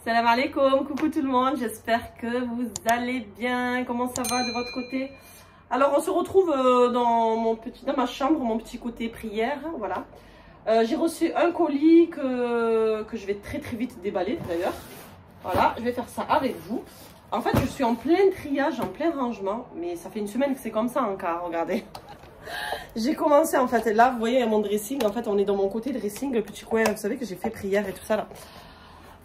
Salam alaikum, coucou tout le monde, j'espère que vous allez bien. Comment ça va de votre côté? Alors on se retrouve dans ma chambre, mon petit côté prière, voilà. J'ai reçu un colis que je vais très vite déballer d'ailleurs. Voilà, je vais faire ça avec vous. En fait, je suis en plein triage, en plein rangement, mais ça fait une semaine que c'est comme ça encore, regardez. J'ai commencé en fait, là vous voyez mon dressing, en fait on est dans mon côté dressing, le petit coin, vous savez que j'ai fait prière et tout ça là.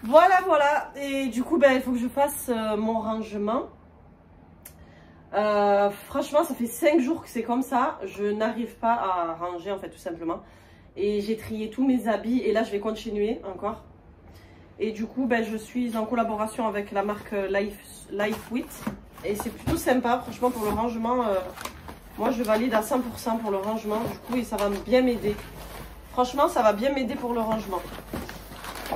Voilà, et du coup il faut que je fasse mon rangement. Franchement ça fait 5 jours que c'est comme ça, je n'arrive pas à ranger en fait tout simplement. Et j'ai trié tous mes habits et là je vais continuer encore. Et du coup je suis en collaboration avec la marque Lifewith et c'est plutôt sympa franchement pour le rangement. Moi je valide à 100% pour le rangement du coup et ça va bien m'aider. Franchement ça va bien m'aider pour le rangement.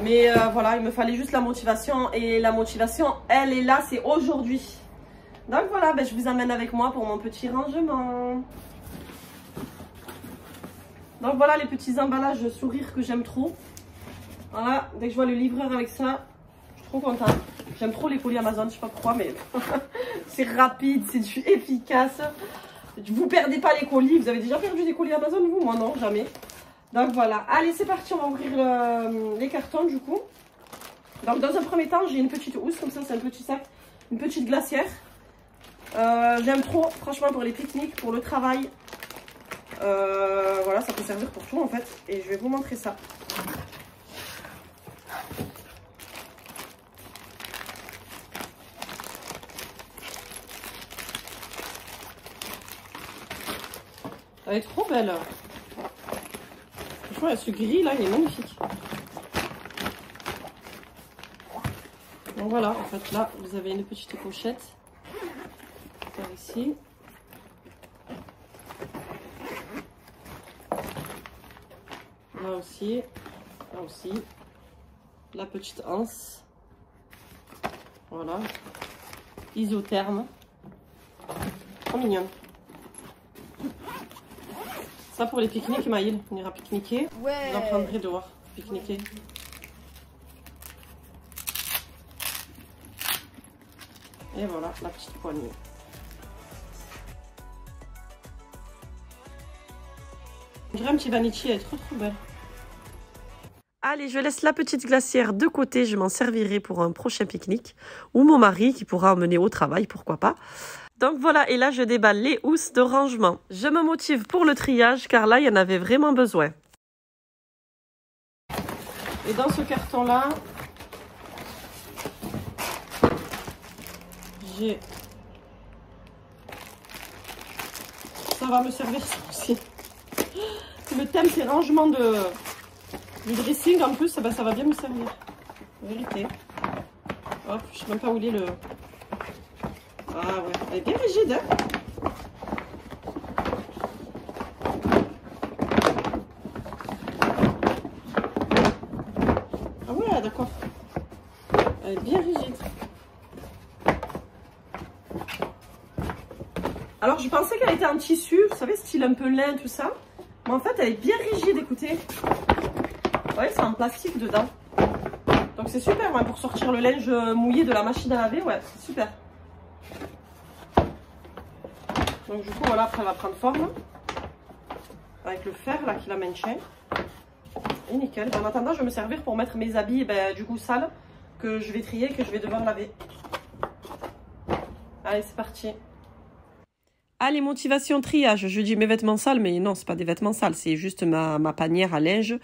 Mais voilà, il me fallait juste la motivation et la motivation elle est là, c'est aujourd'hui. Donc voilà, je vous amène avec moi pour mon petit rangement. Donc voilà les petits emballages sourires que j'aime trop. Voilà, dès que je vois le livreur avec ça, je suis trop contente. J'aime trop les colis Amazon, je sais pas pourquoi, mais c'est rapide, c'est efficace. Vous perdez pas les colis, vous avez déjà perdu des colis Amazon vous? Moi non, jamais. Donc voilà, allez c'est parti, on va ouvrir les cartons du coup. Donc dans un premier temps, j'ai une petite housse, comme ça c'est un petit sac, une petite glacière. J'aime trop, franchement pour les pique-niques, pour le travail. Voilà, ça peut servir pour tout en fait. Et je vais vous montrer ça. Elle est trop belle. Franchement, ce gris là, il est magnifique. Donc voilà, en fait là, vous avez une petite pochette. Par ici. Là aussi. Là aussi. La petite anse. Voilà. Isotherme. Trop mignonne. Ça pour les pique-niques, Maïl, on ira pique-niquer. Ouais. Vous en prendrez dehors, pique-niquer. Et voilà, la petite poignée. On dirait un petit vanity, elle est trop belle. Allez, je laisse la petite glacière de côté, je m'en servirai pour un prochain pique-nique. Ou mon mari qui pourra emmener au travail, pourquoi pas. Donc voilà, et là je déballe les housses de rangement. Je me motive pour le triage car là il y en avait vraiment besoin. Et dans ce carton là, j'ai... Ça va me servir ça aussi. Le thème c'est rangement du dressing en plus, ça va bien me servir. En vérité. Hop, je sais même pas où il est le... Ah ouais, elle est bien rigide, hein. Ah ouais, d'accord. Elle est bien rigide. Alors, je pensais qu'elle était en tissu, vous savez, style un peu lin, tout ça. Mais en fait, elle est bien rigide, écoutez. Vous voyez, c'est en plastique dedans. Donc, c'est super, ouais, pour sortir le linge mouillé de la machine à laver, ouais, c'est super. Donc du coup voilà, après elle va prendre forme avec le fer là qui la maintient. Et nickel. En attendant je vais me servir pour mettre mes habits du coup sales que je vais trier, que je vais devoir laver. Allez c'est parti. Allez, motivation triage. Je dis mes vêtements sales, mais non c'est pas des vêtements sales, c'est juste ma panière à linge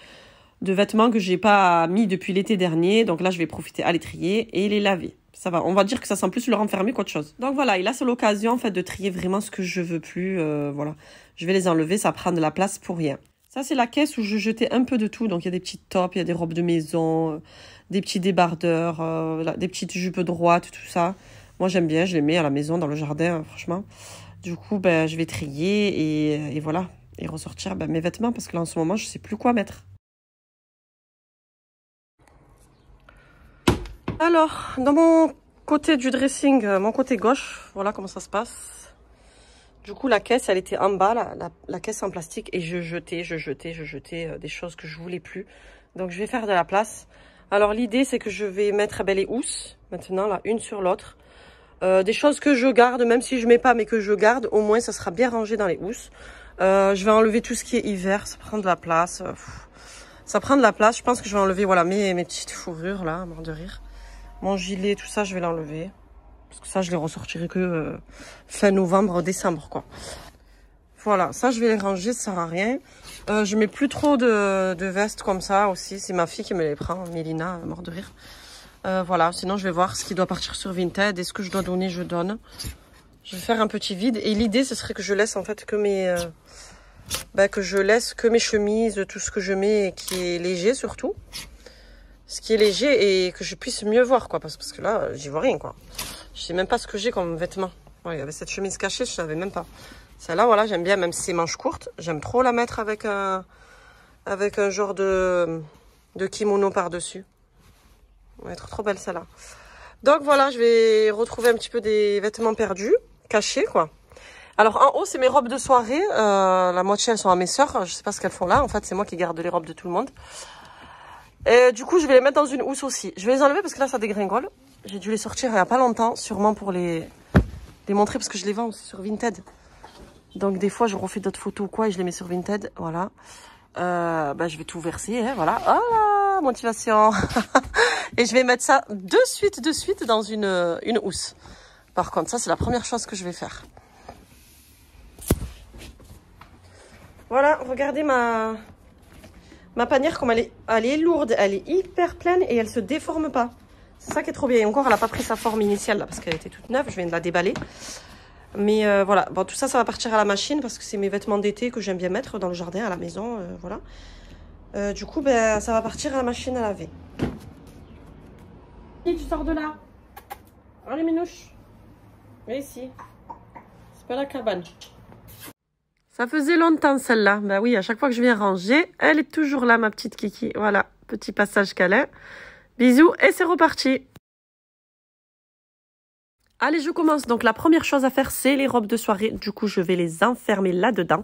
de vêtements que j'ai pas mis depuis l'été dernier. Donc là je vais profiter à les trier et les laver. Ça va, on va dire que ça sent plus le renfermer qu'autre chose. Donc voilà, et là c'est l'occasion en fait de trier vraiment ce que je veux plus. Voilà, je vais les enlever, ça prend de la place pour rien. Ça c'est la caisse où je jetais un peu de tout. Donc il y a des petites tops, il y a des robes de maison, des petits débardeurs, des petites jupes droites, tout ça. Moi j'aime bien, je les mets à la maison, dans le jardin, franchement. Du coup, je vais trier et voilà, et ressortir mes vêtements parce que là en ce moment je sais plus quoi mettre. Alors, dans mon côté du dressing, mon côté gauche, voilà comment ça se passe. Du coup, la caisse, elle était en bas, la caisse en plastique, et je jetais des choses que je voulais plus. Donc, je vais faire de la place. Alors l'idée c'est que je vais mettre les housses, maintenant là, une sur l'autre. Des choses que je garde, même si je mets pas mais que je garde, au moins ça sera bien rangé dans les housses. Je vais enlever tout ce qui est hiver, ça prend de la place. Ça prend de la place, je pense que je vais enlever voilà, mes petites fourrures là, mort de rire. Mon gilet, tout ça je vais l'enlever. Parce que ça je les ressortirai que fin novembre, décembre quoi. Voilà, ça je vais les ranger, ça sert à rien. Je mets plus trop de vestes comme ça aussi, c'est ma fille qui me les prend, Mélina, mort de rire. Voilà, sinon je vais voir ce qui doit partir sur Vinted et ce que je dois donner, je donne. Je vais faire un petit vide et l'idée ce serait que je laisse en fait que mes chemises, tout ce que je mets qui est léger surtout. Ce qui est léger et que je puisse mieux voir quoi, parce que là j'y vois rien quoi. Je sais même pas ce que j'ai comme vêtements. Ouais, il y avait cette chemise cachée, je savais même pas. Celle-là voilà, j'aime bien même si c'est manches courtes, j'aime trop la mettre avec un genre de kimono par-dessus. Elle va être trop belle celle-là. Donc voilà, je vais retrouver un petit peu des vêtements perdus, cachés quoi. Alors en haut, c'est mes robes de soirée. La moitié, elles sont à mes sœurs. Je sais pas ce qu'elles font là. En fait, c'est moi qui garde les robes de tout le monde. Et du coup, je vais les mettre dans une housse aussi. Je vais les enlever parce que là, ça dégringole. J'ai dû les sortir il y a pas longtemps, sûrement pour les montrer parce que je les vends aussi sur Vinted. Donc des fois, je refais d'autres photos ou quoi et je les mets sur Vinted. Voilà. Je vais tout verser, hein, voilà. Oh là, motivation. Et je vais mettre ça de suite dans une housse. Par contre, ça, c'est la première chose que je vais faire. Voilà, regardez ma panière comme elle est lourde, elle est hyper pleine et elle se déforme pas. C'est ça qui est trop bien. Et encore, elle n'a pas pris sa forme initiale là parce qu'elle était toute neuve, je viens de la déballer. Mais voilà, bon, tout ça, ça va partir à la machine parce que c'est mes vêtements d'été que j'aime bien mettre dans le jardin, à la maison, voilà. Du coup, ça va partir à la machine à laver. Et tu sors de là. Allez, Minouche. Viens ici. C'est pas la cabane. Ça faisait longtemps celle-là. Bah oui, à chaque fois que je viens ranger, elle est toujours là, ma petite Kiki. Voilà, petit passage câlin. Bisous et c'est reparti. Allez, je commence. Donc, la première chose à faire, c'est les robes de soirée. Du coup, je vais les enfermer là-dedans,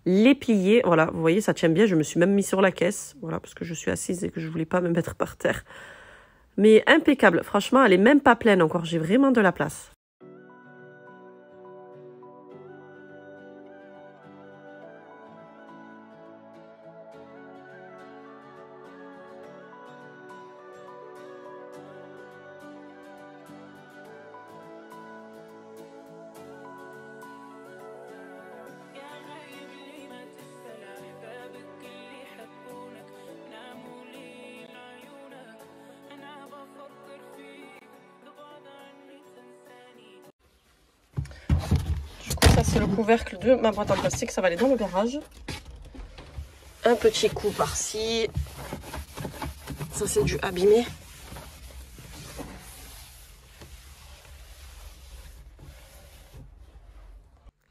les plier. Voilà, vous voyez, ça tient bien. Je me suis même mis sur la caisse. Voilà, parce que je suis assise et que je voulais pas me mettre par terre. Mais impeccable. Franchement, elle est même pas pleine encore. J'ai vraiment de la place. C'est le couvercle de ma boîte en plastique, ça va aller dans le garage. Un petit coup par-ci. Ça c'est du abîmé.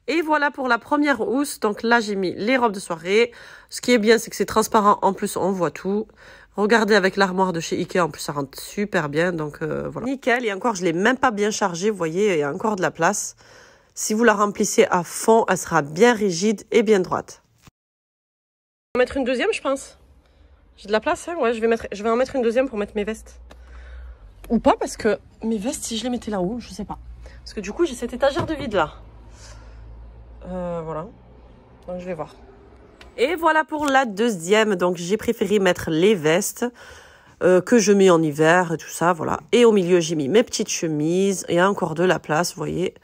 Et voilà pour la première housse. Donc là j'ai mis les robes de soirée. Ce qui est bien c'est que c'est transparent, en plus on voit tout. Regardez avec l'armoire de chez Ikea, en plus ça rentre super bien. Donc voilà. Nickel, et encore je ne l'ai même pas bien chargée, vous voyez, il y a encore de la place. Si vous la remplissez à fond, elle sera bien rigide et bien droite. Je vais en mettre une deuxième, je pense. J'ai de la place, hein. Ouais, je vais en mettre une deuxième pour mettre mes vestes. Ou pas, parce que mes vestes, si je les mettais là-haut, je sais pas. Parce que du coup, j'ai cette étagère de vide là. Voilà. Donc, je vais voir. Et voilà pour la deuxième. Donc, j'ai préféré mettre les vestes que je mets en hiver et tout ça, voilà. Et au milieu, j'ai mis mes petites chemises. Il y a encore de la place, vous voyez,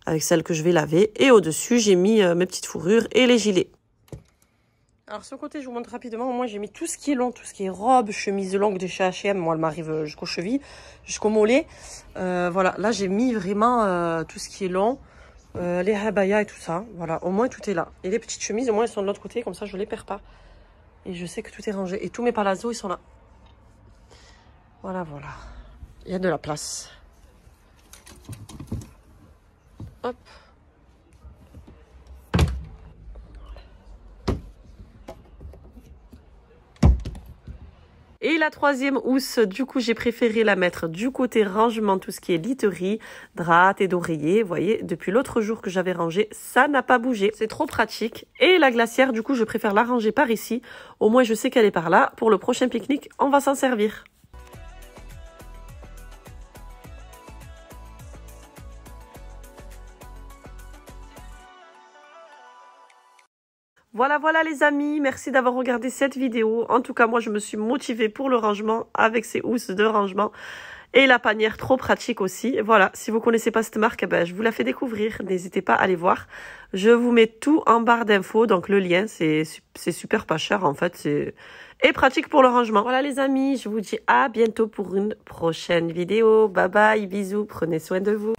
avec celles que je vais laver. Et au-dessus, j'ai mis mes petites fourrures et les gilets. Alors, ce côté, je vous montre rapidement. Moi, j'ai mis tout ce qui est long, tout ce qui est robe, chemise longue de chez H&M. Moi, elle m'arrive jusqu'aux chevilles, jusqu'au mollet. Voilà, là, j'ai mis vraiment tout ce qui est long. Les habayas et tout ça. Voilà, au moins, tout est là. Et les petites chemises, au moins, elles sont de l'autre côté. Comme ça, je ne les perds pas. Et je sais que tout est rangé. Et tous mes palazzos, ils sont là. Voilà, voilà. Il y a de la place. Hop. Et la troisième housse, du coup, j'ai préféré la mettre du côté rangement, tout ce qui est literie, draps et d'oreiller. Vous voyez, depuis l'autre jour que j'avais rangé, ça n'a pas bougé. C'est trop pratique. Et la glacière, du coup, je préfère la ranger par ici. Au moins, je sais qu'elle est par là. Pour le prochain pique-nique, on va s'en servir. Voilà, voilà les amis, merci d'avoir regardé cette vidéo. En tout cas, moi, je me suis motivée pour le rangement avec ces housses de rangement et la panière trop pratique aussi. Voilà, si vous connaissez pas cette marque, ben, je vous la fais découvrir. N'hésitez pas à aller voir. Je vous mets tout en barre d'infos, donc le lien, c'est super pas cher en fait. Et pratique pour le rangement. Voilà les amis, je vous dis à bientôt pour une prochaine vidéo. Bye bye, bisous, prenez soin de vous.